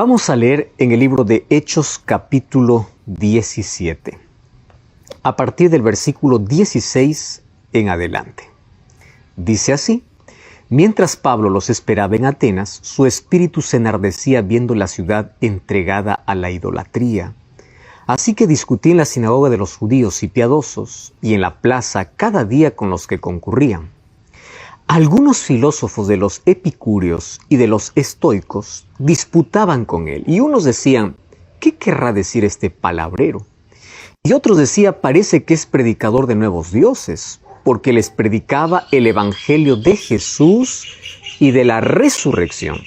Vamos a leer en el libro de Hechos capítulo 17, a partir del versículo 16 en adelante. Dice así: mientras Pablo los esperaba en Atenas, su espíritu se enardecía viendo la ciudad entregada a la idolatría. Así que discutía en la sinagoga de los judíos y piadosos, y en la plaza cada día con los que concurrían. Algunos filósofos de los epicúreos y de los estoicos disputaban con él, y unos decían: ¿qué querrá decir este palabrero? Y otros decían: parece que es predicador de nuevos dioses, porque les predicaba el evangelio de Jesús y de la resurrección.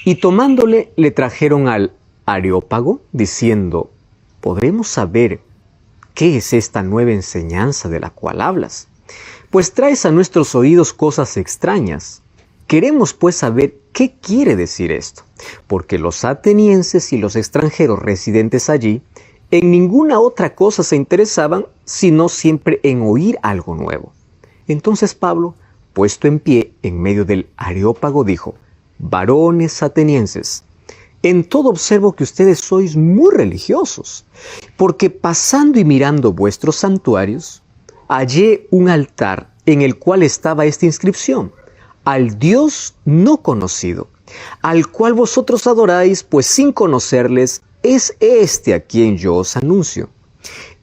Y tomándole, le trajeron al Areópago, diciendo: ¿podremos saber qué es esta nueva enseñanza de la cual hablas? Pues traes a nuestros oídos cosas extrañas. Queremos pues saber qué quiere decir esto, porque los atenienses y los extranjeros residentes allí en ninguna otra cosa se interesaban, sino siempre en oír algo nuevo. Entonces Pablo, puesto en pie en medio del Areópago, dijo: varones atenienses, en todo observo que ustedes sois muy religiosos, porque pasando y mirando vuestros santuarios, hallé un altar en el cual estaba esta inscripción: al Dios no conocido, al cual vosotros adoráis, pues sin conocerles es este a quien yo os anuncio.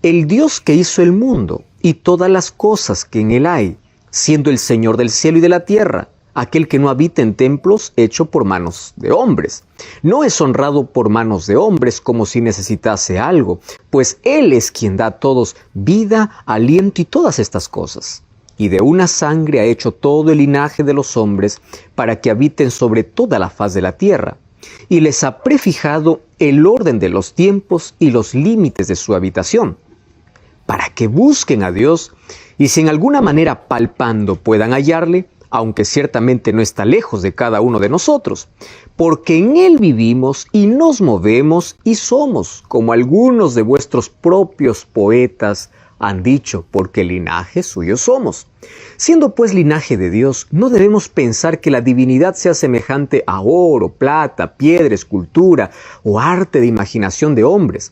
El Dios que hizo el mundo y todas las cosas que en él hay, siendo el Señor del cielo y de la tierra, aquel que no habita en templos hecho por manos de hombres. No es honrado por manos de hombres como si necesitase algo, pues Él es quien da a todos vida, aliento y todas estas cosas. Y de una sangre ha hecho todo el linaje de los hombres para que habiten sobre toda la faz de la tierra. Y les ha prefijado el orden de los tiempos y los límites de su habitación, para que busquen a Dios y si en alguna manera palpando puedan hallarle, aunque ciertamente no está lejos de cada uno de nosotros, porque en Él vivimos y nos movemos y somos, como algunos de vuestros propios poetas han dicho, porque linaje suyo somos. Siendo pues linaje de Dios, no debemos pensar que la divinidad sea semejante a oro, plata, piedra, escultura o arte de imaginación de hombres.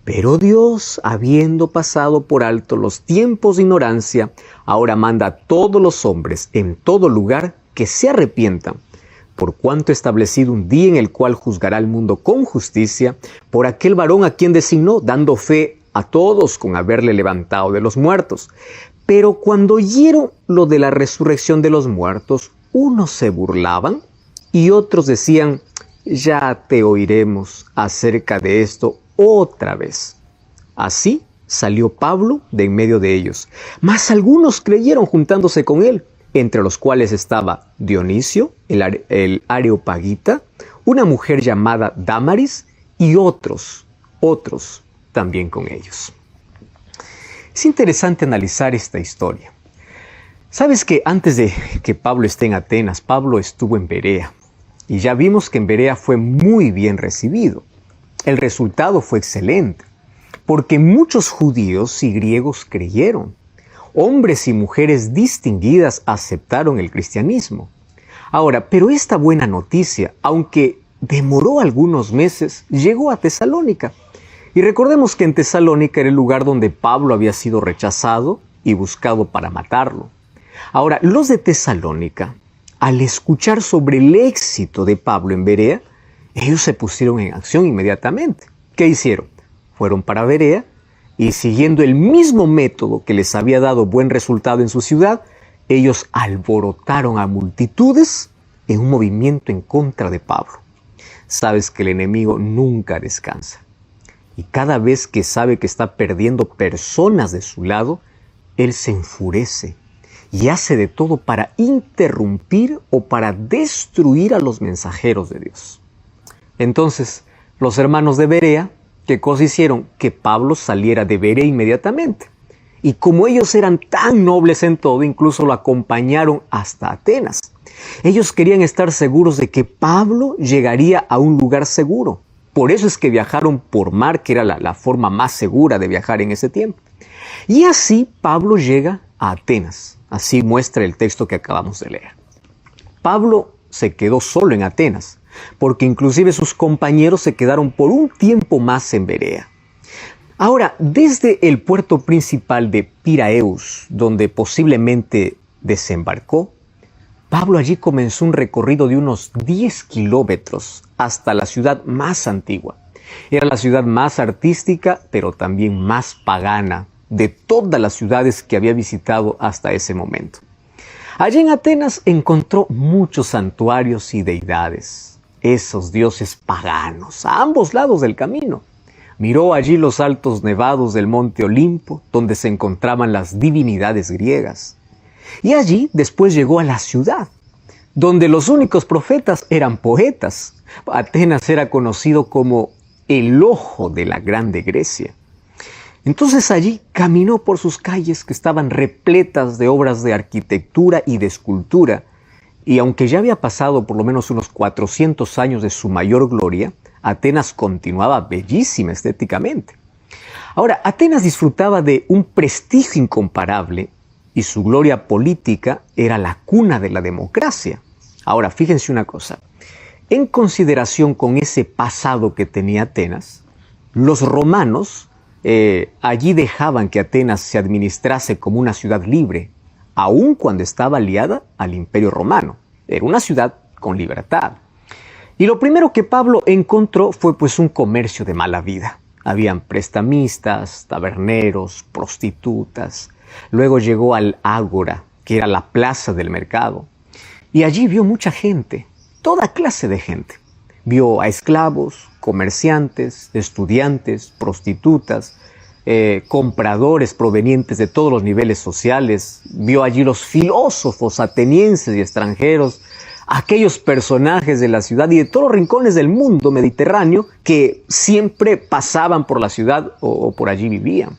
Pero Dios, habiendo pasado por alto los tiempos de ignorancia, ahora manda a todos los hombres en todo lugar que se arrepientan, por cuanto ha establecido un día en el cual juzgará al mundo con justicia por aquel varón a quien designó, dando fe a todos con haberle levantado de los muertos. Pero cuando oyeron lo de la resurrección de los muertos, unos se burlaban y otros decían: ya te oiremos acerca de esto otra vez. Así salió Pablo de en medio de ellos, mas algunos creyeron juntándose con él, entre los cuales estaba Dionisio, el Areopagita, una mujer llamada Dámaris, y otros también con ellos. Es interesante analizar esta historia. Sabes que antes de que Pablo esté en Atenas, Pablo estuvo en Berea, y ya vimos que en Berea fue muy bien recibido. El resultado fue excelente, porque muchos judíos y griegos creyeron. Hombres y mujeres distinguidas aceptaron el cristianismo. Ahora, pero esta buena noticia, aunque demoró algunos meses, llegó a Tesalónica. Y recordemos que en Tesalónica era el lugar donde Pablo había sido rechazado y buscado para matarlo. Ahora, los de Tesalónica, al escuchar sobre el éxito de Pablo en Berea, ellos se pusieron en acción inmediatamente. ¿Qué hicieron? Fueron para Berea y, siguiendo el mismo método que les había dado buen resultado en su ciudad, ellos alborotaron a multitudes en un movimiento en contra de Pablo. Sabes que el enemigo nunca descansa. Y cada vez que sabe que está perdiendo personas de su lado, él se enfurece y hace de todo para interrumpir o para destruir a los mensajeros de Dios. Entonces, los hermanos de Berea, ¿qué cosa hicieron? Que Pablo saliera de Berea inmediatamente. Y como ellos eran tan nobles en todo, incluso lo acompañaron hasta Atenas. Ellos querían estar seguros de que Pablo llegaría a un lugar seguro. Por eso es que viajaron por mar, que era la forma más segura de viajar en ese tiempo. Y así Pablo llega a Atenas. Así muestra el texto que acabamos de leer. Pablo se quedó solo en Atenas, porque inclusive sus compañeros se quedaron por un tiempo más en Berea. Ahora, desde el puerto principal de Piraeus, donde posiblemente desembarcó, Pablo allí comenzó un recorrido de unos 10 kilómetros hasta la ciudad más antigua. Era la ciudad más artística, pero también más pagana de todas las ciudades que había visitado hasta ese momento. Allí en Atenas encontró muchos santuarios y deidades, esos dioses paganos, a ambos lados del camino. Miró allí los altos nevados del monte Olimpo, donde se encontraban las divinidades griegas. Y allí después llegó a la ciudad, donde los únicos profetas eran poetas. Atenas era conocido como el ojo de la grande Grecia. Entonces allí caminó por sus calles que estaban repletas de obras de arquitectura y de escultura, y aunque ya había pasado por lo menos unos 400 años de su mayor gloria, Atenas continuaba bellísima estéticamente. Ahora, Atenas disfrutaba de un prestigio incomparable y su gloria política era la cuna de la democracia. Ahora, fíjense una cosa, en consideración con ese pasado que tenía Atenas, los romanos allí dejaban que Atenas se administrase como una ciudad libre, aun cuando estaba aliada al Imperio Romano. Era una ciudad con libertad. Y lo primero que Pablo encontró fue pues un comercio de mala vida. Habían prestamistas, taberneros, prostitutas. Luego llegó al Ágora, que era la plaza del mercado. Y allí vio mucha gente, toda clase de gente. Vio a esclavos, comerciantes, estudiantes, prostitutas, compradores provenientes de todos los niveles sociales. Vio allí los filósofos atenienses y extranjeros, aquellos personajes de la ciudad y de todos los rincones del mundo mediterráneo que siempre pasaban por la ciudad o por allí vivían.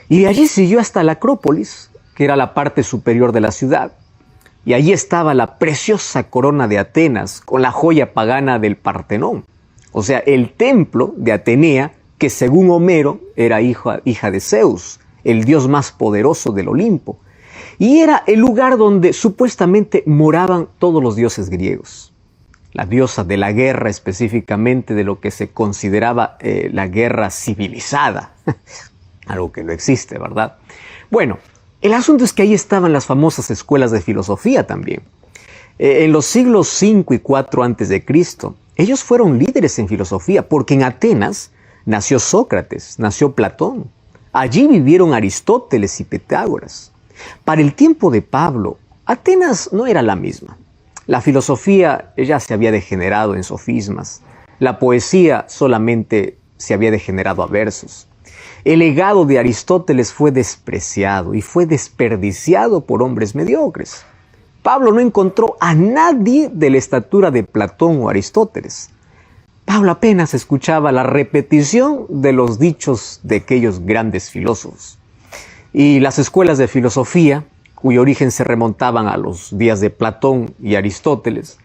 Y de allí siguió hasta la Acrópolis, que era la parte superior de la ciudad. Y allí estaba la preciosa corona de Atenas con la joya pagana del Partenón. O sea, el templo de Atenea, que según Homero era hija de Zeus, el dios más poderoso del Olimpo. Y era el lugar donde supuestamente moraban todos los dioses griegos. La diosa de la guerra, específicamente de lo que se consideraba la guerra civilizada. Algo que no existe, ¿verdad? Bueno, el asunto es que ahí estaban las famosas escuelas de filosofía también. En los siglos 5 y 4 a.C., ellos fueron líderes en filosofía, porque en Atenas nació Sócrates, nació Platón. Allí vivieron Aristóteles y Pitágoras. Para el tiempo de Pablo, Atenas no era la misma. La filosofía ya se había degenerado en sofismas. La poesía solamente se había degenerado a versos. El legado de Aristóteles fue despreciado y fue desperdiciado por hombres mediocres. Pablo no encontró a nadie de la estatura de Platón o Aristóteles. Pablo apenas escuchaba la repetición de los dichos de aquellos grandes filósofos. Y las escuelas de filosofía, cuyo origen se remontaban a los días de Platón y Aristóteles,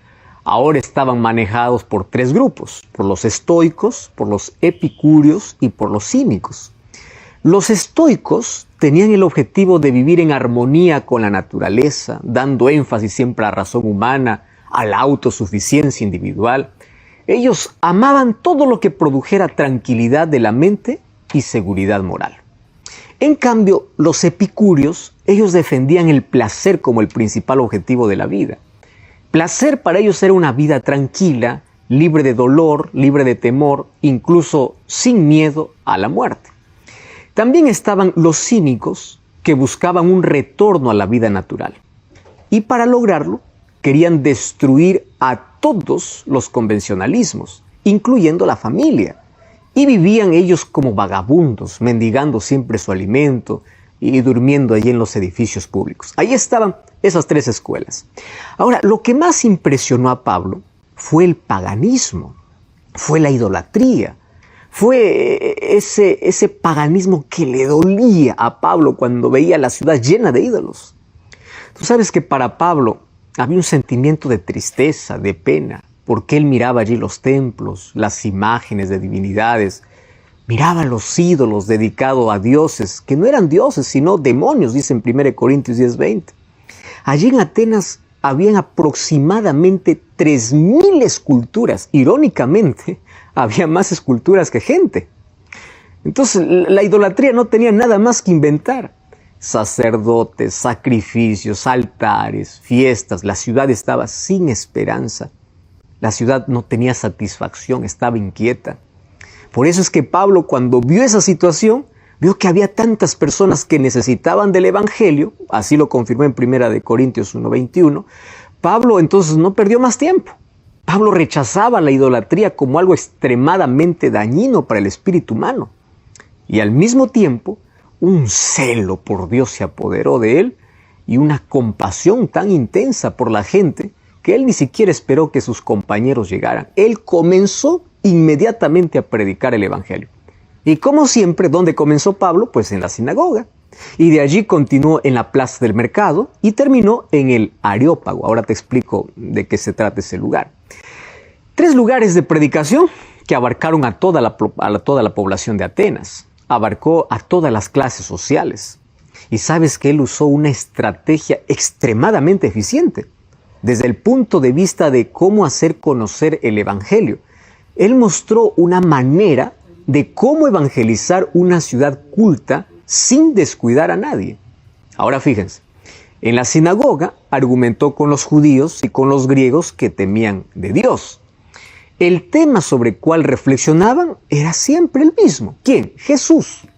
ahora estaban manejados por tres grupos: por los estoicos, por los epicúreos y por los cínicos. Los estoicos tenían el objetivo de vivir en armonía con la naturaleza, dando énfasis siempre a la razón humana, a la autosuficiencia individual. Ellos amaban todo lo que produjera tranquilidad de la mente y seguridad moral. En cambio, los epicúreos, ellos defendían el placer como el principal objetivo de la vida. Placer para ellos era una vida tranquila, libre de dolor, libre de temor, incluso sin miedo a la muerte. También estaban los cínicos, que buscaban un retorno a la vida natural. Y para lograrlo, querían destruir a todos los convencionalismos, incluyendo la familia. Y vivían ellos como vagabundos, mendigando siempre su alimento y durmiendo allí en los edificios públicos. Ahí estaban esas tres escuelas. Ahora, lo que más impresionó a Pablo fue el paganismo, fue la idolatría, fue ese paganismo que le dolía a Pablo cuando veía la ciudad llena de ídolos. Tú sabes que para Pablo había un sentimiento de tristeza, de pena, porque él miraba allí los templos, las imágenes de divinidades, miraba los ídolos dedicados a dioses, que no eran dioses, sino demonios, dice en 1 Corintios 10:20. Allí en Atenas habían aproximadamente 3.000 esculturas. Irónicamente, había más esculturas que gente. Entonces, la idolatría no tenía nada más que inventar. Sacerdotes, sacrificios, altares, fiestas. La ciudad estaba sin esperanza. La ciudad no tenía satisfacción, estaba inquieta. Por eso es que Pablo, cuando vio esa situación, vio que había tantas personas que necesitaban del Evangelio, así lo confirmó en 1 Corintios 1:21, Pablo entonces no perdió más tiempo. Pablo rechazaba la idolatría como algo extremadamente dañino para el espíritu humano. Y al mismo tiempo, un celo por Dios se apoderó de él y una compasión tan intensa por la gente que él ni siquiera esperó que sus compañeros llegaran. Él comenzó inmediatamente a predicar el Evangelio. Y como siempre, ¿dónde comenzó Pablo? Pues en la sinagoga. Y de allí continuó en la plaza del mercado y terminó en el Areópago. Ahora te explico de qué se trata ese lugar. 3 lugares de predicación que abarcaron a toda la población de Atenas. Abarcó a todas las clases sociales. Y sabes que él usó una estrategia extremadamente eficiente. Desde el punto de vista de cómo hacer conocer el Evangelio. Él mostró una manera de cómo evangelizar una ciudad culta sin descuidar a nadie. Ahora fíjense, en la sinagoga argumentó con los judíos y con los griegos que temían de Dios. El tema sobre el cual reflexionaban era siempre el mismo. ¿Quién? Jesús.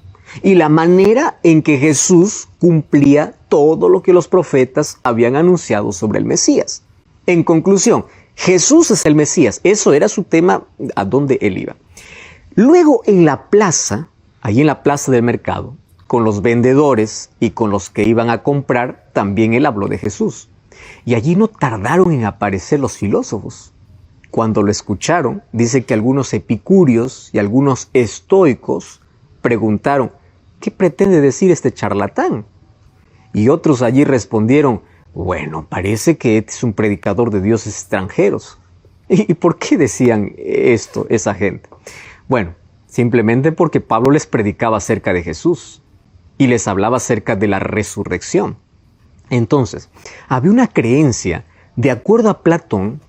Y la manera en que Jesús cumplía todo lo que los profetas habían anunciado sobre el Mesías. En conclusión, Jesús es el Mesías. Eso era su tema a donde él iba. Luego en la plaza, ahí en la plaza del mercado, con los vendedores y con los que iban a comprar, también él habló de Jesús. Y allí no tardaron en aparecer los filósofos. Cuando lo escucharon, dice que algunos epicúreos y algunos estoicos preguntaron, ¿qué pretende decir este charlatán? Y otros allí respondieron, bueno, parece que es un predicador de dioses extranjeros. ¿Y por qué decían esto esa gente? Bueno, simplemente porque Pablo les predicaba acerca de Jesús y les hablaba acerca de la resurrección. Entonces, había una creencia, de acuerdo a Platón,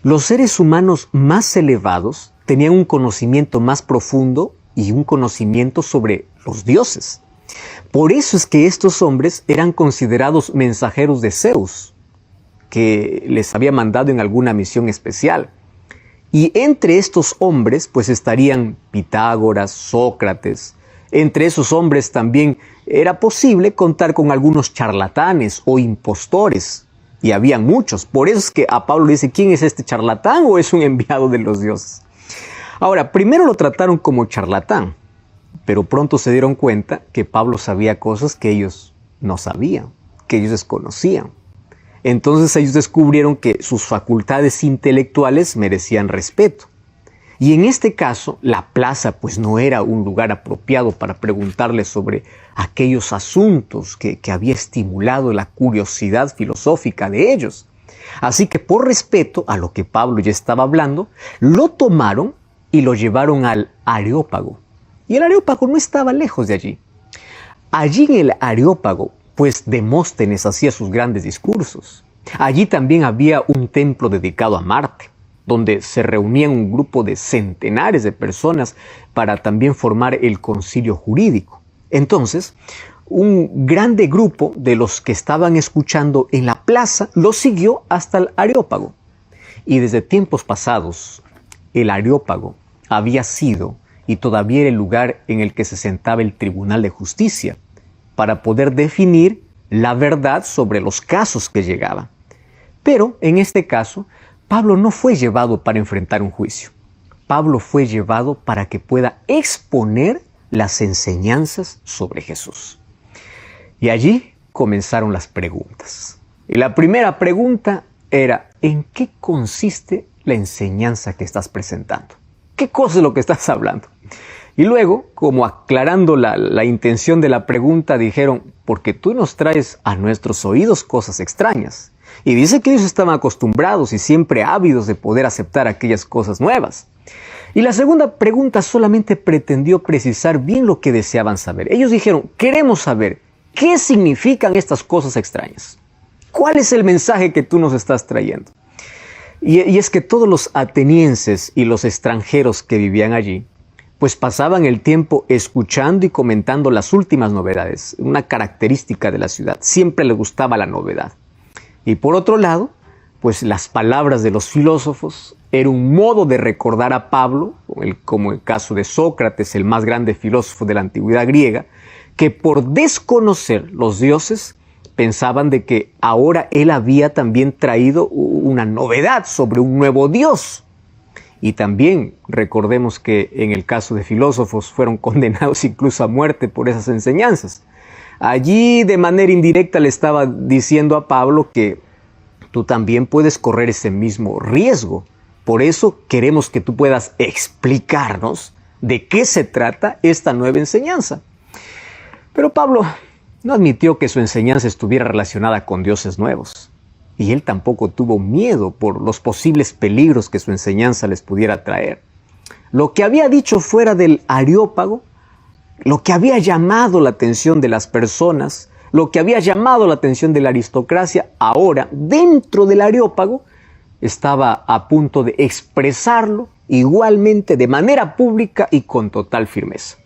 los seres humanos más elevados tenían un conocimiento más profundo y un conocimiento sobre los dioses. Por eso es que estos hombres eran considerados mensajeros de Zeus, que les había mandado en alguna misión especial. Y entre estos hombres pues estarían Pitágoras, Sócrates. Entre esos hombres también era posible contar con algunos charlatanes o impostores. Y había muchos. Por eso es que a Pablo le dice, ¿quién es este charlatán o es un enviado de los dioses? Ahora, primero lo trataron como charlatán, pero pronto se dieron cuenta que Pablo sabía cosas que ellos no sabían, que ellos desconocían. Entonces ellos descubrieron que sus facultades intelectuales merecían respeto. Y en este caso, la plaza pues no era un lugar apropiado para preguntarles sobre aquellos asuntos que había estimulado la curiosidad filosófica de ellos. Así que por respeto a lo que Pablo ya estaba hablando, lo tomaron y lo llevaron al Areópago. Y el Areópago no estaba lejos de allí. Allí en el Areópago, pues Demóstenes hacía sus grandes discursos. Allí también había un templo dedicado a Marte, donde se reunían un grupo de centenares de personas para también formar el concilio jurídico. Entonces, un grande grupo de los que estaban escuchando en la plaza lo siguió hasta el Areópago. Y desde tiempos pasados, el Areópago había sido y todavía era el lugar en el que se sentaba el Tribunal de Justicia para poder definir la verdad sobre los casos que llegaban. Pero en este caso, Pablo no fue llevado para enfrentar un juicio. Pablo fue llevado para que pueda exponer las enseñanzas sobre Jesús. Y allí comenzaron las preguntas. Y la primera pregunta era, ¿en qué consiste la enseñanza que estás presentando? ¿Qué cosa es lo que estás hablando? Y luego, como aclarando la intención de la pregunta, dijeron, porque tú nos traes a nuestros oídos cosas extrañas. Y dice que ellos estaban acostumbrados y siempre ávidos de poder aceptar aquellas cosas nuevas. Y la segunda pregunta solamente pretendió precisar bien lo que deseaban saber. Ellos dijeron, queremos saber, ¿qué significan estas cosas extrañas? ¿Cuál es el mensaje que tú nos estás trayendo? Y es que todos los atenienses y los extranjeros que vivían allí, pues pasaban el tiempo escuchando y comentando las últimas novedades, una característica de la ciudad. Siempre les gustaba la novedad. Y por otro lado, pues las palabras de los filósofos era un modo de recordar a Pablo, como el caso de Sócrates, el más grande filósofo de la antigüedad griega, que por desconocer los dioses, pensaban de que ahora él había también traído una novedad sobre un nuevo Dios. Y también recordemos que en el caso de filósofos fueron condenados incluso a muerte por esas enseñanzas. Allí de manera indirecta le estaba diciendo a Pablo que tú también puedes correr ese mismo riesgo. Por eso queremos que tú puedas explicarnos de qué se trata esta nueva enseñanza. Pero Pablo no admitió que su enseñanza estuviera relacionada con dioses nuevos. Y él tampoco tuvo miedo por los posibles peligros que su enseñanza les pudiera traer. Lo que había dicho fuera del Areópago, lo que había llamado la atención de las personas, lo que había llamado la atención de la aristocracia, ahora dentro del Areópago estaba a punto de expresarlo igualmente de manera pública y con total firmeza.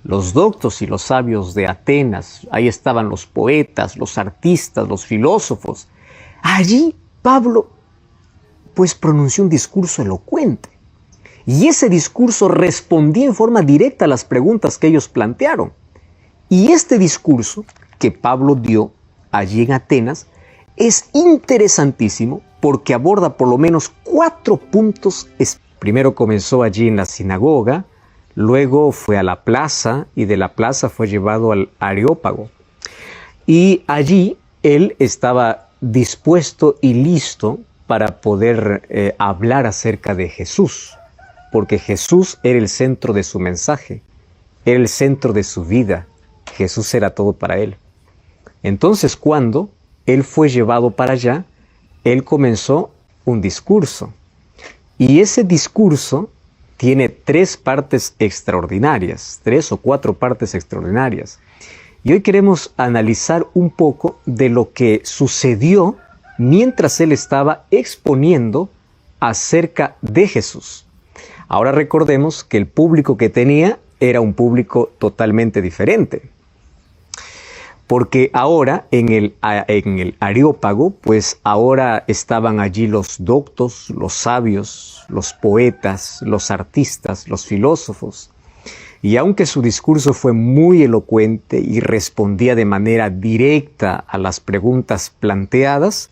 Los doctos y los sabios de Atenas, ahí estaban los poetas, los artistas, los filósofos. Allí Pablo pues pronunció un discurso elocuente. Y ese discurso respondía en forma directa a las preguntas que ellos plantearon. Y este discurso que Pablo dio allí en Atenas es interesantísimo porque aborda por lo menos 4 puntos. Primero comenzó allí en la sinagoga, luego fue a la plaza y de la plaza fue llevado al Areópago. Y allí él estaba dispuesto y listo para poder hablar acerca de Jesús, porque Jesús era el centro de su mensaje, era el centro de su vida. Jesús era todo para él. Entonces, cuando él fue llevado para allá, él comenzó un discurso. Y ese discurso tiene 3 partes extraordinarias, 3 o 4 partes extraordinarias. Y hoy queremos analizar un poco de lo que sucedió mientras él estaba exponiendo acerca de Jesús. Ahora recordemos que el público que tenía era un público totalmente diferente. Porque ahora en el Areópago, pues ahora estaban allí los doctos, los sabios, los poetas, los artistas, los filósofos. Y aunque su discurso fue muy elocuente y respondía de manera directa a las preguntas planteadas,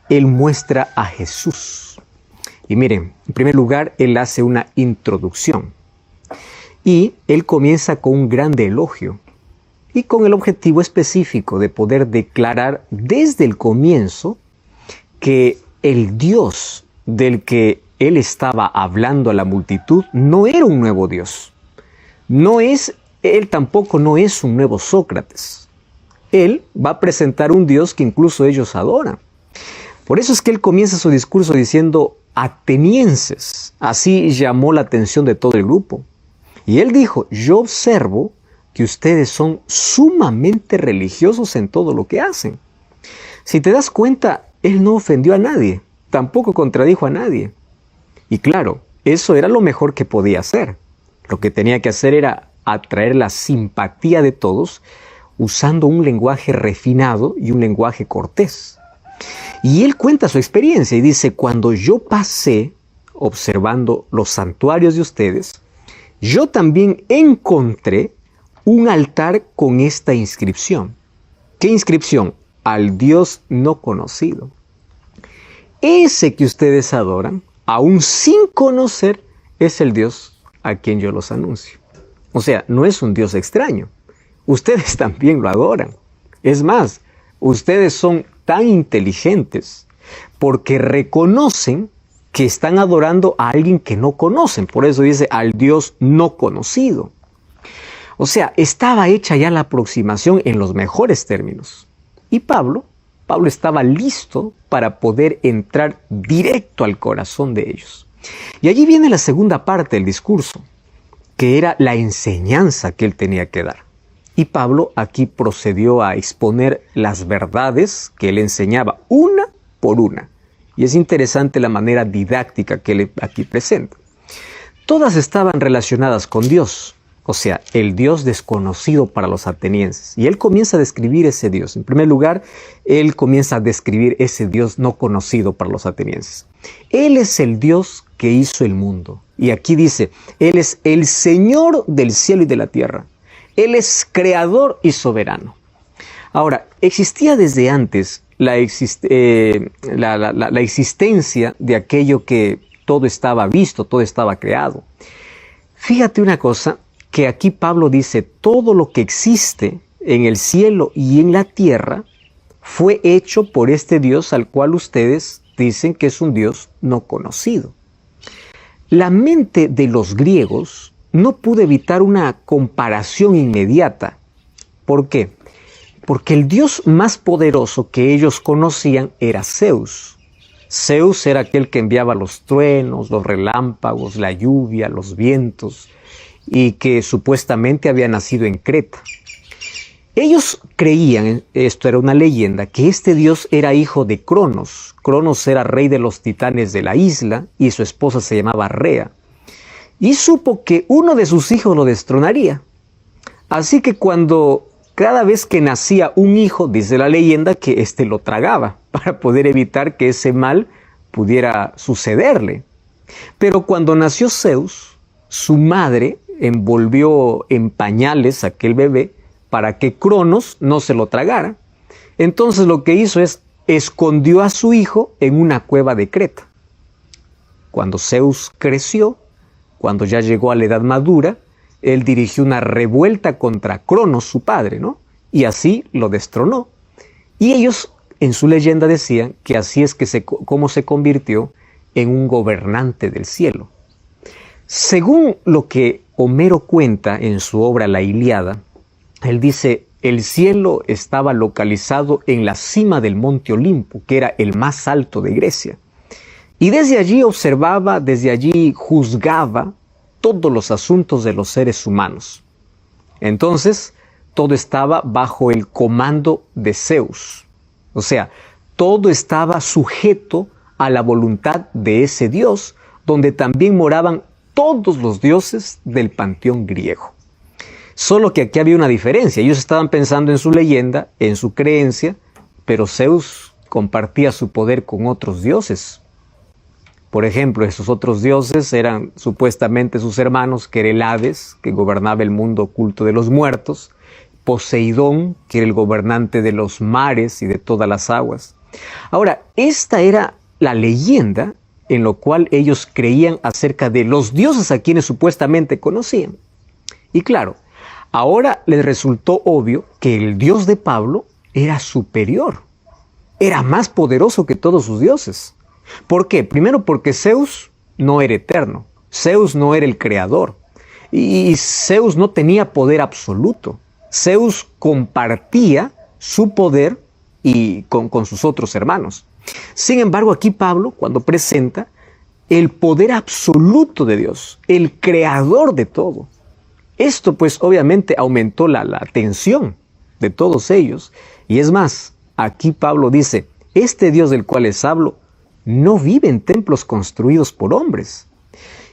él muestra a Jesús. Y miren, en primer lugar, él hace una introducción. Y él comienza con un grande elogio. Y con el objetivo específico de poder declarar desde el comienzo que el Dios del que él estaba hablando a la multitud no era un nuevo Dios. Él tampoco no es un nuevo Sócrates. Él va a presentar un Dios que incluso ellos adoran. Por eso es que él comienza su discurso diciendo atenienses. Así llamó la atención de todo el grupo. Y él dijo, yo observo que ustedes son sumamente religiosos en todo lo que hacen. Si te das cuenta, él no ofendió a nadie, tampoco contradijo a nadie. Y claro, eso era lo mejor que podía hacer. Lo que tenía que hacer era atraer la simpatía de todos usando un lenguaje refinado y un lenguaje cortés. Y él cuenta su experiencia y dice, cuando yo pasé observando los santuarios de ustedes, yo también encontré un altar con esta inscripción. ¿Qué inscripción? Al Dios no conocido. Ese que ustedes adoran, aún sin conocer, es el Dios a quien yo los anuncio. O sea, no es un Dios extraño. Ustedes también lo adoran. Es más, ustedes son tan inteligentes porque reconocen que están adorando a alguien que no conocen. Por eso dice al Dios no conocido. O sea, estaba hecha ya la aproximación en los mejores términos. Y Pablo estaba listo para poder entrar directo al corazón de ellos. Y allí viene la segunda parte del discurso, que era la enseñanza que él tenía que dar. Y Pablo aquí procedió a exponer las verdades que él enseñaba una por una. Y es interesante la manera didáctica que él aquí presenta. Todas estaban relacionadas con Dios, o sea, el Dios desconocido para los atenienses. Y él comienza a describir ese Dios. En primer lugar, él comienza a describir ese Dios no conocido para los atenienses. Él es el Dios que hizo el mundo. Y aquí dice, Él es el Señor del cielo y de la tierra. Él es creador y soberano. Ahora, existía desde antes la existencia de aquello que todo estaba visto, todo estaba creado. Fíjate una cosa, que aquí Pablo dice, todo lo que existe en el cielo y en la tierra fue hecho por este Dios al cual ustedes dicen que es un Dios no conocido. La mente de los griegos no pudo evitar una comparación inmediata. ¿Por qué? Porque el Dios más poderoso que ellos conocían era Zeus. Zeus era aquel que enviaba los truenos, los relámpagos, la lluvia, los vientos, y que supuestamente había nacido en Creta. Ellos creían, esto era una leyenda, que este dios era hijo de Cronos. Cronos era rey de los titanes de la isla y su esposa se llamaba Rea. Y supo que uno de sus hijos lo destronaría. Así que cada vez que nacía un hijo, dice la leyenda, que éste lo tragaba para poder evitar que ese mal pudiera sucederle. Pero cuando nació Zeus, su madre envolvió en pañales a aquel bebé para que Cronos no se lo tragara. Entonces lo que hizo es escondió a su hijo en una cueva de Creta. Cuando Zeus creció, cuando ya llegó a la edad madura, él dirigió una revuelta contra Cronos, su padre, ¿no? Y así lo destronó. Y ellos en su leyenda decían que así es como se convirtió en un gobernante del cielo. Según lo que Homero cuenta en su obra La Ilíada, él dice, el cielo estaba localizado en la cima del monte Olimpo, que era el más alto de Grecia. Y desde allí observaba, desde allí juzgaba todos los asuntos de los seres humanos. Entonces, todo estaba bajo el comando de Zeus. O sea, todo estaba sujeto a la voluntad de ese Dios, donde también moraban todos los dioses del panteón griego. Solo que aquí había una diferencia. Ellos estaban pensando en su leyenda, en su creencia, pero Zeus compartía su poder con otros dioses. Por ejemplo, esos otros dioses eran supuestamente sus hermanos, que era el Hades, que gobernaba el mundo oculto de los muertos, Poseidón, que era el gobernante de los mares y de todas las aguas. Ahora, esta era la leyenda en lo cual ellos creían acerca de los dioses a quienes supuestamente conocían. Y claro, ahora les resultó obvio que el Dios de Pablo era superior, era más poderoso que todos sus dioses. ¿Por qué? Primero porque Zeus no era eterno, Zeus no era el creador y Zeus no tenía poder absoluto. Zeus compartía su poder con sus otros hermanos. Sin embargo, aquí Pablo, cuando presenta el poder absoluto de Dios, el creador de todo, esto pues obviamente aumentó la atención de todos ellos. Y es más, aquí Pablo dice, este Dios del cual les hablo no vive en templos construidos por hombres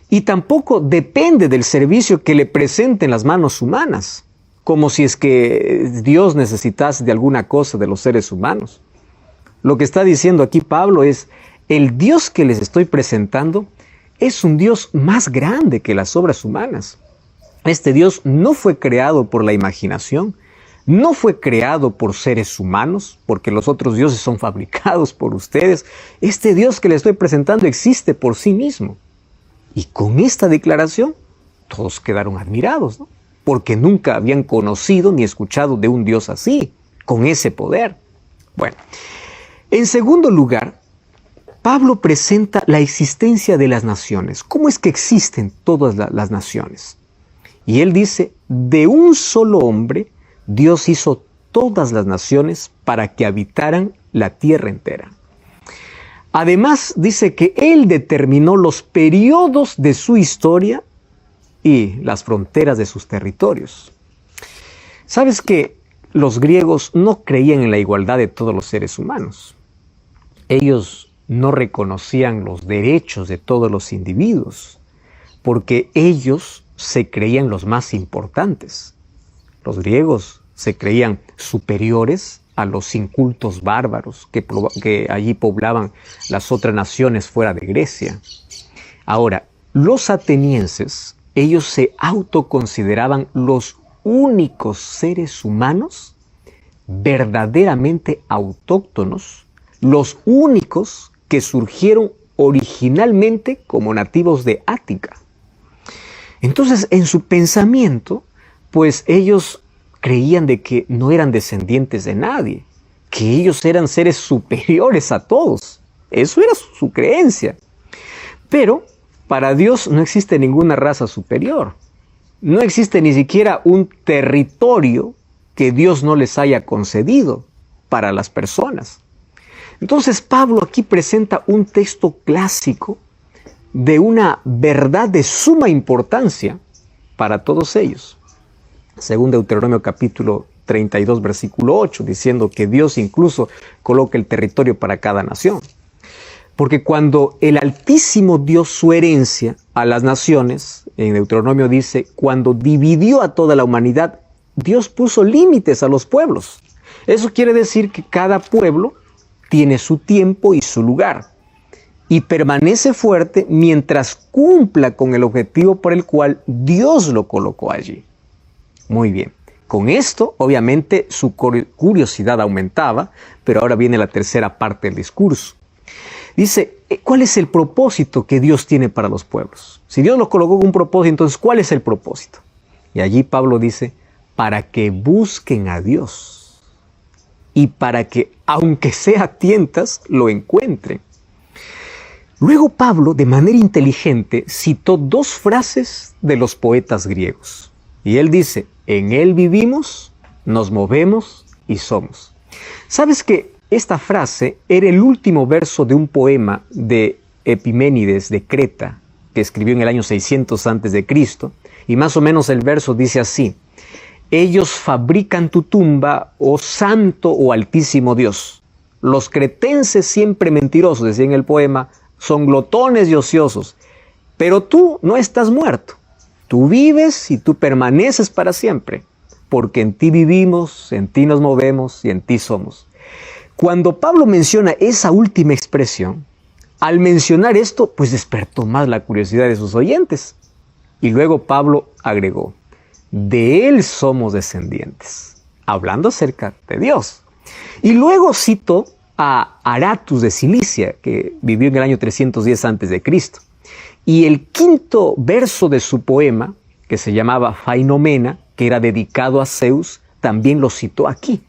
y tampoco depende del servicio que le presenten las manos humanas, como si es que Dios necesitase de alguna cosa de los seres humanos. Lo que está diciendo aquí Pablo es, el Dios que les estoy presentando es un Dios más grande que las obras humanas. Este Dios no fue creado por la imaginación, no fue creado por seres humanos, porque los otros dioses son fabricados por ustedes. Este Dios que les estoy presentando existe por sí mismo. Y con esta declaración, todos quedaron admirados, ¿no? Porque nunca habían conocido ni escuchado de un Dios así, con ese poder. Bueno, en segundo lugar, Pablo presenta la existencia de las naciones. ¿Cómo es que existen todas las naciones? Y él dice, de un solo hombre, Dios hizo todas las naciones para que habitaran la tierra entera. Además, dice que Él determinó los periodos de su historia y las fronteras de sus territorios. ¿Sabes que los griegos no creían en la igualdad de todos los seres humanos? Ellos no reconocían los derechos de todos los individuos, porque ellos se creían los más importantes. Los griegos se creían superiores a los incultos bárbaros que allí poblaban las otras naciones fuera de Grecia. Ahora, los atenienses, ellos se autoconsideraban los únicos seres humanos verdaderamente autóctonos, los únicos que surgieron originalmente como nativos de Ática. Entonces, en su pensamiento, pues ellos creían de que no eran descendientes de nadie, que ellos eran seres superiores a todos. Eso era su creencia. Pero para Dios no existe ninguna raza superior. No existe ni siquiera un territorio que Dios no les haya concedido para las personas. Entonces Pablo aquí presenta un texto clásico de una verdad de suma importancia para todos ellos. Según Deuteronomio capítulo 32, versículo 8, diciendo que Dios incluso coloca el territorio para cada nación. Porque cuando el Altísimo dio su herencia a las naciones, en Deuteronomio dice, cuando dividió a toda la humanidad, Dios puso límites a los pueblos. Eso quiere decir que cada pueblo tiene su tiempo y su lugar, y permanece fuerte mientras cumpla con el objetivo por el cual Dios lo colocó allí. Muy bien. Con esto, obviamente, su curiosidad aumentaba, pero ahora viene la tercera parte del discurso. Dice, ¿cuál es el propósito que Dios tiene para los pueblos? Si Dios los colocó con un propósito, entonces, ¿cuál es el propósito? Y allí Pablo dice, para que busquen a Dios y para que, aunque sea a tientas, lo encuentren. Luego Pablo, de manera inteligente, citó dos frases de los poetas griegos. Y él dice, en Él vivimos, nos movemos y somos. ¿Sabes que esta frase era el último verso de un poema de Epiménides de Creta, que escribió en el año 600 a.C., y más o menos el verso dice así, ellos fabrican tu tumba, oh santo o altísimo Dios. Los cretenses siempre mentirosos, decía en el poema, son glotones y ociosos, pero tú no estás muerto. Tú vives y tú permaneces para siempre, porque en ti vivimos, en ti nos movemos y en ti somos. Cuando Pablo menciona esa última expresión, al mencionar esto, pues despertó más la curiosidad de sus oyentes. Y luego Pablo agregó, de Él somos descendientes, hablando acerca de Dios. Y luego citó a Aratus de Cilicia, que vivió en el año 310 a.C., y el quinto verso de su poema, que se llamaba Fainomena, que era dedicado a Zeus, también lo citó aquí.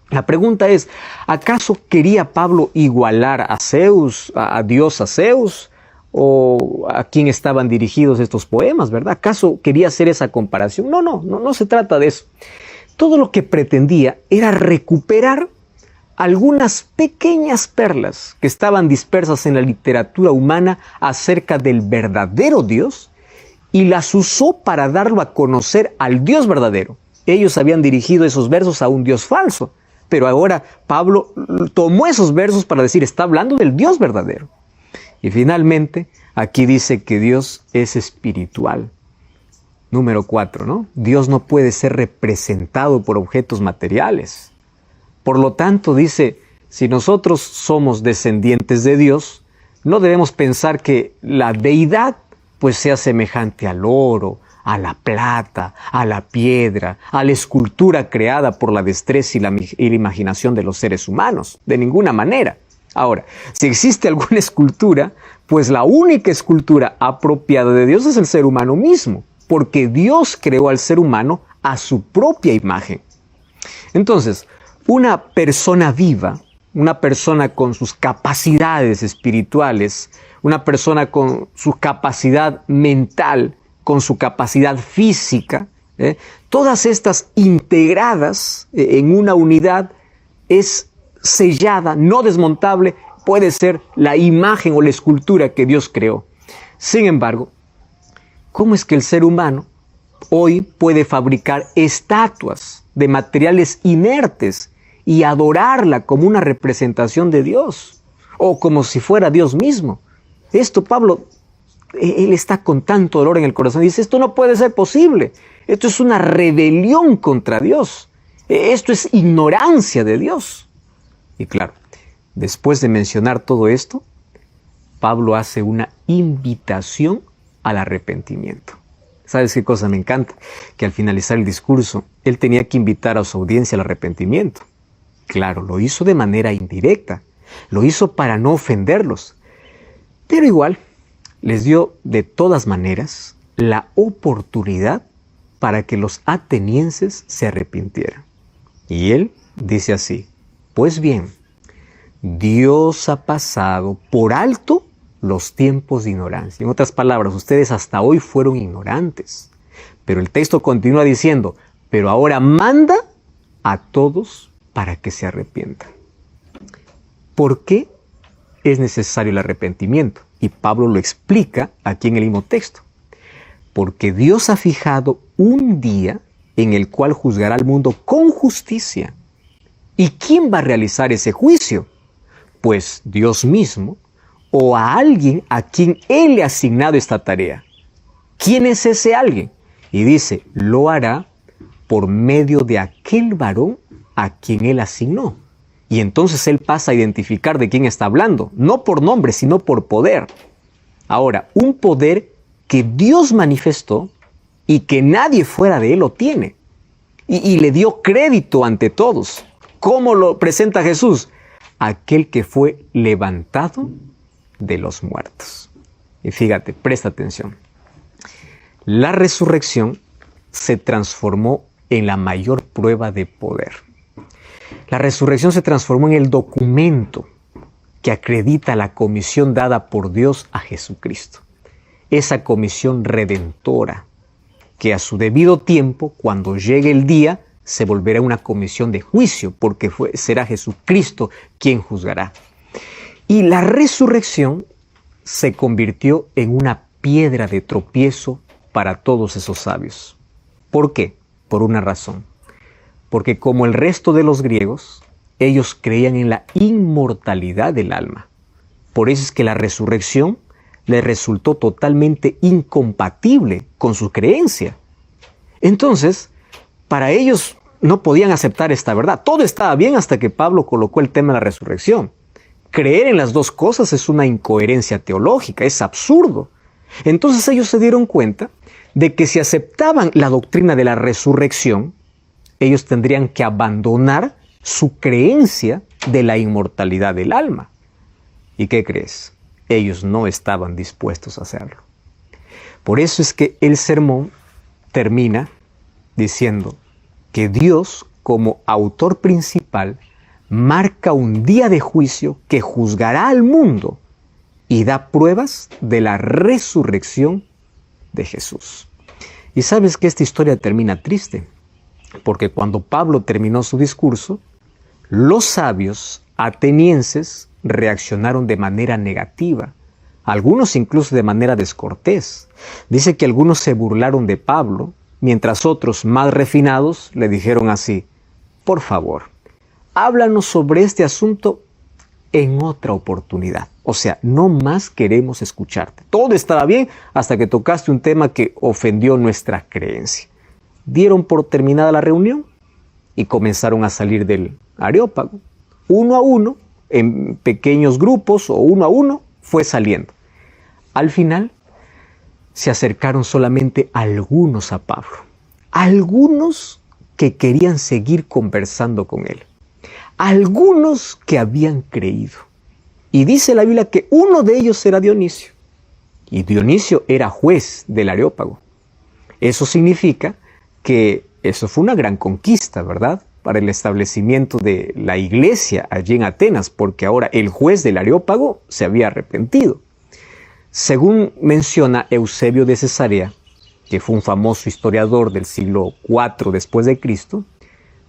La pregunta es, ¿acaso quería Pablo igualar a Zeus, a Dios a Zeus? ¿O a quién estaban dirigidos estos poemas, verdad? ¿Acaso quería hacer esa comparación? No se trata de eso. Todo lo que pretendía era recuperar algunas pequeñas perlas que estaban dispersas en la literatura humana acerca del verdadero Dios y las usó para darlo a conocer al Dios verdadero. Ellos habían dirigido esos versos a un Dios falso, pero ahora Pablo tomó esos versos para decir, está hablando del Dios verdadero. Y finalmente, aquí dice que Dios es espiritual. Número 4, ¿no? Dios no puede ser representado por objetos materiales. Por lo tanto, dice, si nosotros somos descendientes de Dios, no debemos pensar que la deidad pues sea semejante al oro, a la plata, a la piedra, a la escultura creada por la destreza y la imaginación de los seres humanos. De ninguna manera. Ahora, si existe alguna escultura, pues la única escultura apropiada de Dios es el ser humano mismo, porque Dios creó al ser humano a su propia imagen. Entonces, una persona viva, una persona con sus capacidades espirituales, una persona con su capacidad mental, con su capacidad física, todas estas integradas en una unidad es sellada, no desmontable, puede ser la imagen o la escultura que Dios creó. Sin embargo, ¿cómo es que el ser humano hoy puede fabricar estatuas de materiales inertes y adorarla como una representación de Dios? o como si fuera Dios mismo. Esto Pablo, él está con tanto dolor en el corazón, dice, esto no puede ser posible, esto es una rebelión contra Dios, esto es ignorancia de Dios. Y claro, después de mencionar todo esto, Pablo hace una invitación al arrepentimiento. ¿Sabes qué cosa me encanta? Que al finalizar el discurso, él tenía que invitar a su audiencia al arrepentimiento. Claro, lo hizo de manera indirecta, lo hizo para no ofenderlos, pero igual les dio de todas maneras la oportunidad para que los atenienses se arrepintieran. Y él dice así, pues bien, Dios ha pasado por alto los tiempos de ignorancia. En otras palabras, ustedes hasta hoy fueron ignorantes. Pero el texto continúa diciendo, pero ahora manda a todos para que se arrepientan. ¿Por qué es necesario el arrepentimiento? Y Pablo lo explica aquí en el mismo texto. Porque Dios ha fijado un día en el cual juzgará al mundo con justicia. ¿Y quién va a realizar ese juicio? Pues Dios mismo, o a alguien a quien Él le ha asignado esta tarea. ¿Quién es ese alguien? Y dice, lo hará por medio de aquel varón a quien Él asignó. Y entonces Él pasa a identificar de quién está hablando, no por nombre, sino por poder. Ahora, un poder que Dios manifestó y que nadie fuera de Él lo tiene. Y le dio crédito ante todos. ¿Cómo lo presenta Jesús? Aquel que fue levantado de los muertos. Y fíjate, presta atención. La resurrección se transformó en la mayor prueba de poder. La resurrección se transformó en el documento que acredita la comisión dada por Dios a Jesucristo. Esa comisión redentora que a su debido tiempo, cuando llegue el día, se volverá una comisión de juicio, porque será Jesucristo quien juzgará. Y la resurrección se convirtió en una piedra de tropiezo para todos esos sabios. ¿Por qué? Por una razón. Porque como el resto de los griegos, ellos creían en la inmortalidad del alma. Por eso es que la resurrección les resultó totalmente incompatible con su creencia. Entonces, para ellos no podían aceptar esta verdad. Todo estaba bien hasta que Pablo colocó el tema de la resurrección. Creer en las dos cosas es una incoherencia teológica, es absurdo. Entonces ellos se dieron cuenta de que si aceptaban la doctrina de la resurrección, ellos tendrían que abandonar su creencia de la inmortalidad del alma. ¿Y qué crees? Ellos no estaban dispuestos a hacerlo. Por eso es que el sermón termina diciendo que Dios, como autor principal, marca un día de juicio que juzgará al mundo y da pruebas de la resurrección de Jesús. Y sabes que esta historia termina triste, porque cuando Pablo terminó su discurso, los sabios atenienses reaccionaron de manera negativa, algunos incluso de manera descortés. Dice que algunos se burlaron de Pablo, mientras otros más refinados le dijeron así: por favor, háblanos sobre este asunto en otra oportunidad. O sea, no más queremos escucharte. Todo estaba bien hasta que tocaste un tema que ofendió nuestra creencia. Dieron por terminada la reunión y comenzaron a salir del Areópago. Uno a uno, en pequeños grupos o uno a uno, fue saliendo. Al final, se acercaron solamente algunos a Pablo. Algunos que querían seguir conversando con él. Algunos que habían creído. Y dice la Biblia que uno de ellos era Dionisio. Y Dionisio era juez del Areópago. Eso significa que eso fue una gran conquista, ¿verdad?, para el establecimiento de la iglesia allí en Atenas, porque ahora el juez del Areópago se había arrepentido. Según menciona Eusebio de Cesarea, que fue un famoso historiador del siglo IV después de Cristo,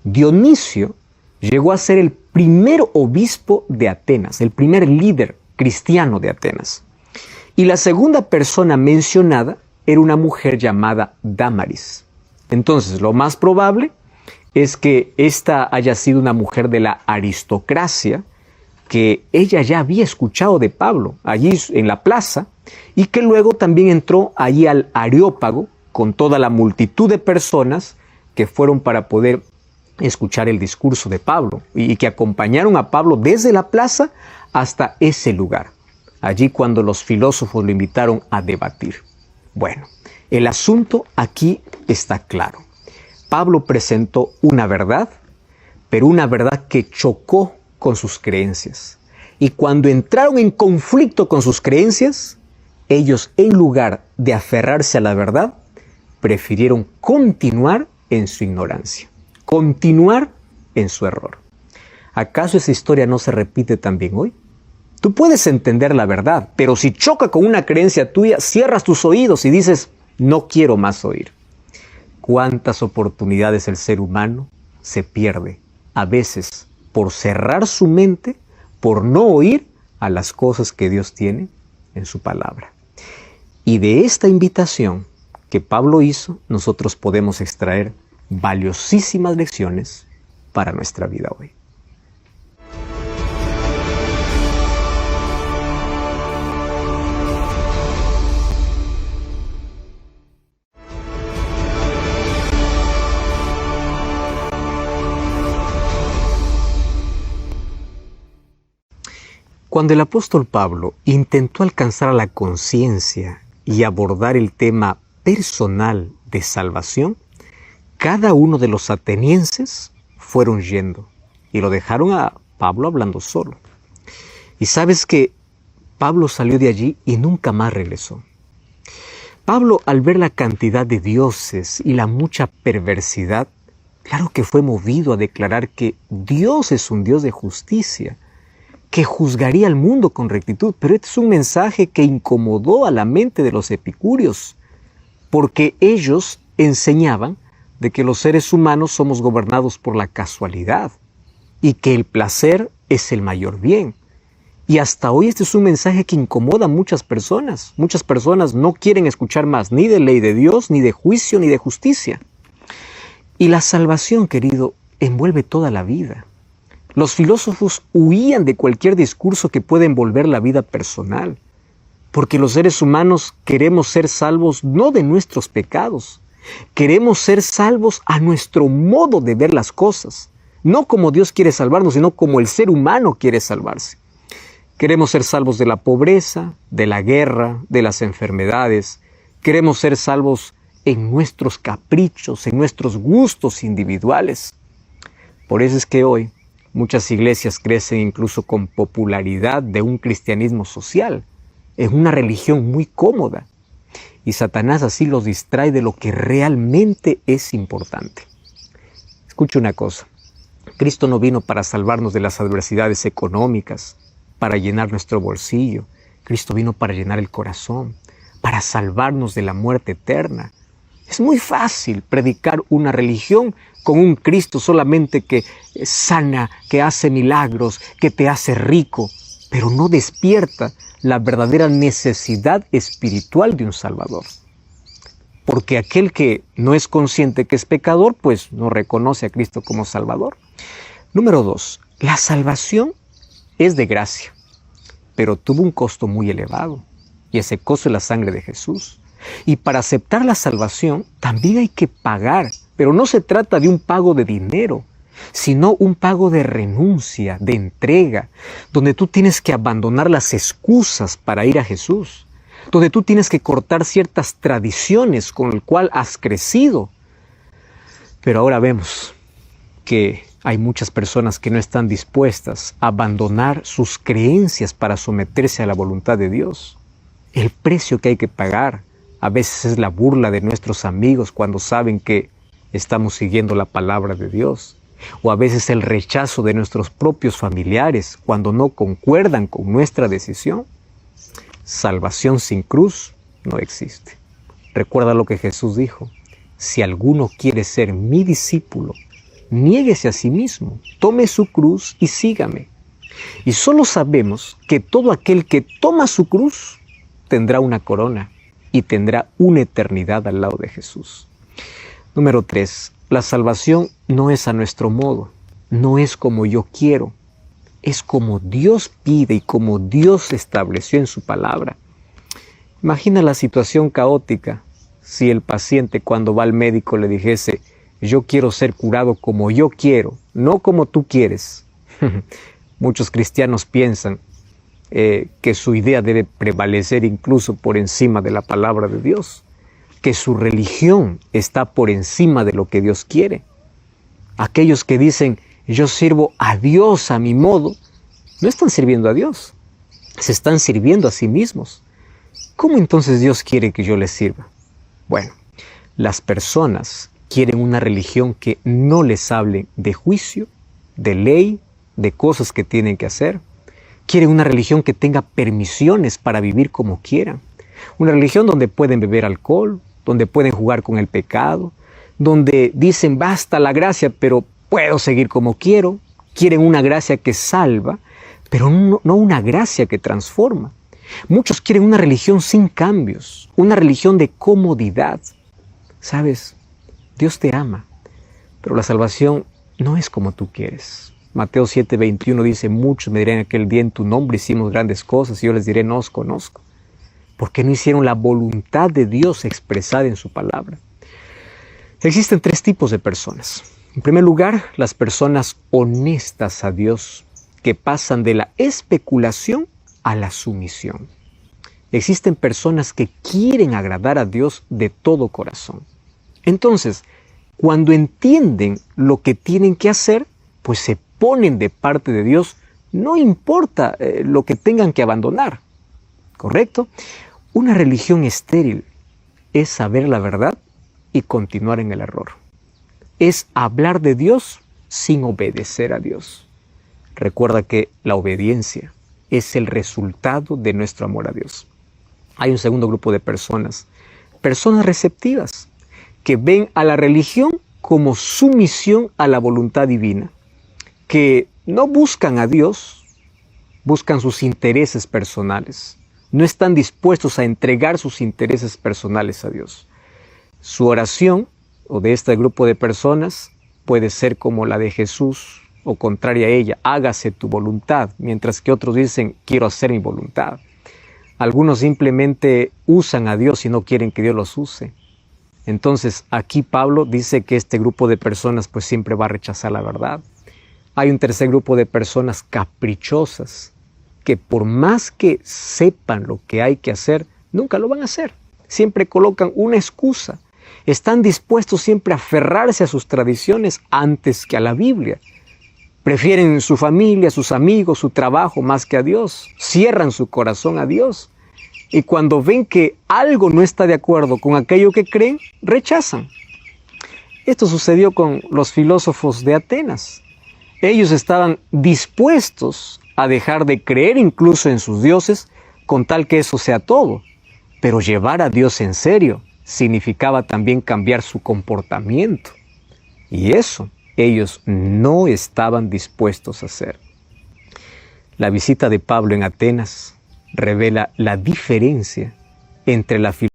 Dionisio llegó a ser el primer obispo de Atenas, el primer líder cristiano de Atenas. Y la segunda persona mencionada era una mujer llamada Dámaris. Entonces, lo más probable es que esta haya sido una mujer de la aristocracia, que ella ya había escuchado de Pablo allí en la plaza y que luego también entró allí al Areópago con toda la multitud de personas que fueron para poder escuchar el discurso de Pablo y que acompañaron a Pablo desde la plaza hasta ese lugar, allí cuando los filósofos lo invitaron a debatir. Bueno, el asunto aquí está claro. Pablo presentó una verdad, pero una verdad que chocó con sus creencias. Y cuando entraron en conflicto con sus creencias, ellos, en lugar de aferrarse a la verdad, prefirieron continuar en su ignorancia, continuar en su error. ¿Acaso esa historia no se repite también hoy? Tú puedes entender la verdad, pero si choca con una creencia tuya, cierras tus oídos y dices, no quiero más oír. ¿Cuántas oportunidades el ser humano se pierde, a veces por cerrar su mente, por no oír a las cosas que Dios tiene en su palabra? Y de esta invitación que Pablo hizo, nosotros podemos extraer valiosísimas lecciones para nuestra vida hoy. Cuando el apóstol Pablo intentó alcanzar a la conciencia y abordar el tema personal de salvación, cada uno de los atenienses fueron yendo y lo dejaron a Pablo hablando solo. Y sabes que Pablo salió de allí y nunca más regresó. Pablo, al ver la cantidad de dioses y la mucha perversidad, claro que fue movido a declarar que Dios es un Dios de justicia, que juzgaría al mundo con rectitud. Pero este es un mensaje que incomodó a la mente de los epicúreos, porque ellos enseñaban de que los seres humanos somos gobernados por la casualidad y que el placer es el mayor bien. Y hasta hoy este es un mensaje que incomoda a muchas personas. Muchas personas no quieren escuchar más ni de ley de Dios, ni de juicio, ni de justicia. Y la salvación, querido, envuelve toda la vida. Los filósofos huían de cualquier discurso que pueda envolver la vida personal, porque los seres humanos queremos ser salvos no de nuestros pecados, queremos ser salvos a nuestro modo de ver las cosas, no como Dios quiere salvarnos, sino como el ser humano quiere salvarse. Queremos ser salvos de la pobreza, de la guerra, de las enfermedades, queremos ser salvos en nuestros caprichos, en nuestros gustos individuales. Por eso es que hoy muchas iglesias crecen incluso con popularidad de un cristianismo social, en una religión muy cómoda. Y Satanás así los distrae de lo que realmente es importante. Escucha una cosa, Cristo no vino para salvarnos de las adversidades económicas, para llenar nuestro bolsillo. Cristo vino para llenar el corazón, para salvarnos de la muerte eterna. Es muy fácil predicar una religión con un Cristo solamente que sana, que hace milagros, que te hace rico, pero no despierta la verdadera necesidad espiritual de un Salvador. Porque aquel que no es consciente que es pecador, pues no reconoce a Cristo como Salvador. Número 2, la salvación es de gracia, pero tuvo un costo muy elevado, y ese costo es la sangre de Jesús. Y para aceptar la salvación también hay que pagar, pero no se trata de un pago de dinero, sino un pago de renuncia, de entrega, donde tú tienes que abandonar las excusas para ir a Jesús, donde tú tienes que cortar ciertas tradiciones con las cuales has crecido. Pero ahora vemos que hay muchas personas que no están dispuestas a abandonar sus creencias para someterse a la voluntad de Dios. El precio que hay que pagar a veces es la burla de nuestros amigos cuando saben que estamos siguiendo la palabra de Dios. O a veces el rechazo de nuestros propios familiares cuando no concuerdan con nuestra decisión. Salvación sin cruz no existe. Recuerda lo que Jesús dijo: si alguno quiere ser mi discípulo, niéguese a sí mismo, tome su cruz y sígame. Y solo sabemos que todo aquel que toma su cruz tendrá una corona y tendrá una eternidad al lado de Jesús. Número 3. La salvación no es a nuestro modo, no es como yo quiero. es como Dios pide y como Dios estableció en su palabra. Imagina la situación caótica si el paciente cuando va al médico le dijese: yo quiero ser curado como yo quiero, no como tú quieres. Muchos cristianos piensan que su idea debe prevalecer incluso por encima de la palabra de Dios, que su religión está por encima de lo que Dios quiere. Aquellos que dicen: yo sirvo a Dios a mi modo, no están sirviendo a Dios, se están sirviendo a sí mismos. ¿Cómo entonces Dios quiere que yo les sirva? Bueno, las personas quieren una religión que no les hable de juicio, de ley, de cosas que tienen que hacer. Quieren una religión que tenga permisiones para vivir como quieran. Una religión donde pueden beber alcohol, donde pueden jugar con el pecado, donde dicen: basta la gracia, pero puedo seguir como quiero. Quieren una gracia que salva, pero no una gracia que transforma. Muchos quieren una religión sin cambios, una religión de comodidad. ¿Sabes? Dios te ama, pero la salvación no es como tú quieres. Mateo 7:21 dice: muchos me dirán aquel día: en tu nombre hicimos grandes cosas, y yo les diré: no os conozco. Porque no hicieron la voluntad de Dios expresada en su palabra. Existen tres tipos de personas. En primer lugar, las personas honestas a Dios, que pasan de la especulación a la sumisión. Existen personas que quieren agradar a Dios de todo corazón. Entonces, cuando entienden lo que tienen que hacer, pues se ponen de parte de Dios, no importa lo que tengan que abandonar. ¿Correcto? Una religión estéril es saber la verdad y continuar en el error. Es hablar de Dios sin obedecer a Dios. Recuerda que la obediencia es el resultado de nuestro amor a Dios. Hay un segundo grupo de personas receptivas, que ven a la religión como sumisión a la voluntad divina, que no buscan a Dios, buscan sus intereses personales, no están dispuestos a entregar sus intereses personales a Dios. Su oración, o de este grupo de personas, puede ser como la de Jesús, o contraria a ella: hágase tu voluntad, mientras que otros dicen: quiero hacer mi voluntad. Algunos simplemente usan a Dios y no quieren que Dios los use. Entonces aquí Pablo dice que este grupo de personas pues siempre va a rechazar la verdad. Hay un tercer grupo de personas caprichosas, que por más que sepan lo que hay que hacer, nunca lo van a hacer. Siempre colocan una excusa. Están dispuestos siempre a aferrarse a sus tradiciones antes que a la Biblia. Prefieren su familia, sus amigos, su trabajo más que a Dios. Cierran su corazón a Dios. Y cuando ven que algo no está de acuerdo con aquello que creen, rechazan. Esto sucedió con los filósofos de Atenas. Ellos estaban dispuestos a dejar de creer incluso en sus dioses con tal que eso sea todo. Pero llevar a Dios en serio significaba también cambiar su comportamiento. Y eso ellos no estaban dispuestos a hacer. La visita de Pablo en Atenas revela la diferencia entre la filosofía